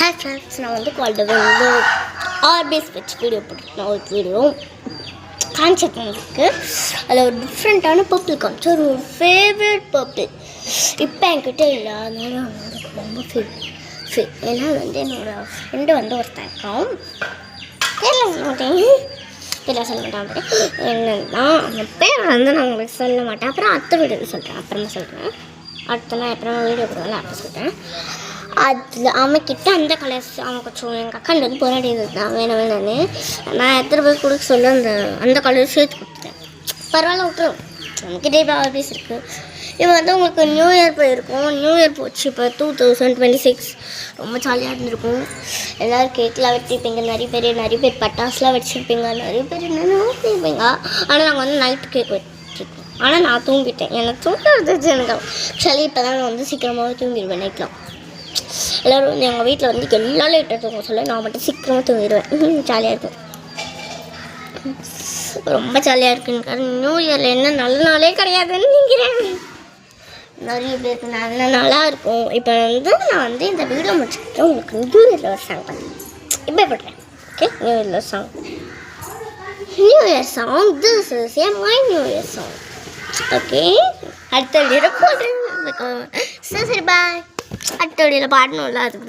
Hi friends, நான் வந்து called வந்து ஆர்பிஎஸ் வச்சு வீடியோ போட்டிருக்கேன். ஒரு வீடியோ கான்செப்ட் இருக்குது. அதில் ஒரு டிஃப்ரெண்ட்டான பர்பிள் காமிச்சு ஒரு ஃபேவரட் பர்பிள் இப்போ என்கிட்ட இல்லை. அதனால எனக்கு ரொம்ப ஃபேவரட். ஏன்னா வந்து என்னோடய ஃப்ரெண்டு வந்து ஒருத்தன் இருக்கான். பேர் சொல்ல மாட்டேன். என்னன்னா அந்த பேர் வந்து நான் உங்களுக்கு சொல்ல மாட்டேன். அப்புறம் அடுத்த வீடியோ சொல்கிறேன். அப்புறமா சொல்கிறேன். அடுத்த நான் அப்புறமா வீடியோ போடுவேன். அப்போ சொல்கிறேன். அதில் அவன்கிட்ட அந்த கலர்ஸ் அவன் கொஞ்சம் எங்கள் அக்காண்டு வந்து போராடி இருந்தான் வேணும்னு. நான் எத்தனை பேர் கொடுக்க சொல்ல அந்த கலர் சேர்த்து கொடுத்துட்டேன். பரவாயில்ல விட்டுரும், நமக்கிட்டே இப்போ ஆஃபீஸ் இருக்குது. இப்போ வந்து உங்களுக்கு நியூ இயர் போயிருக்கும். நியூ இயர் போச்சு. இப்போ 2026 ரொம்ப ஜாலியாக இருந்திருக்கும். எல்லோரும் கேக்கெலாம் வச்சுருப்பீங்க. நிறைய பேர் பட்டாசுலாம் வச்சுருப்பீங்க. நிறைய பேர் என்னென்ன செய்வீங்க. ஆனால் நாங்கள் வந்து நைட்டு கேக் வச்சுருக்கோம். ஆனால் நான் தூங்கிட்டேன். எனக்கு தூங்குறது எனக்கு ஆக்சுவலி இப்போ தான் நான் வந்து சீக்கிரமாகவே தூங்கிடுவேன். நைட்லாம் எல்லோரும் வந்து எங்கள் வீட்டில் வந்து எல்லா லேட்டாக தூங்க சொல்ல, நான் மட்டும் சீக்கிரமாக தூங்கிடுவேன். ஜாலியாக இருக்கும், ரொம்ப ஜாலியாக இருக்குன்னு. நியூ இயரில் என்ன நல்ல நாளே கிடையாதுன்னு நினைக்கிறேன். நிறைய பேருக்கு நல்ல நாளாக இருக்கும். இப்போ வந்து நான் வந்து இந்த வீடியோ முடிச்சுக்கிட்டு உங்களுக்கு நியூ இயரில் ஒரு சாங் பண்ணேன். இப்போ போடுறேன். ஓகே, நியூ இயரில் song. New year song. This is my new year song. Okay, அடுத்த வீடியோ போடுறேன். சரி பாய். அடுத்த வீடியோவில் பாடணும்ல, அதுக்கு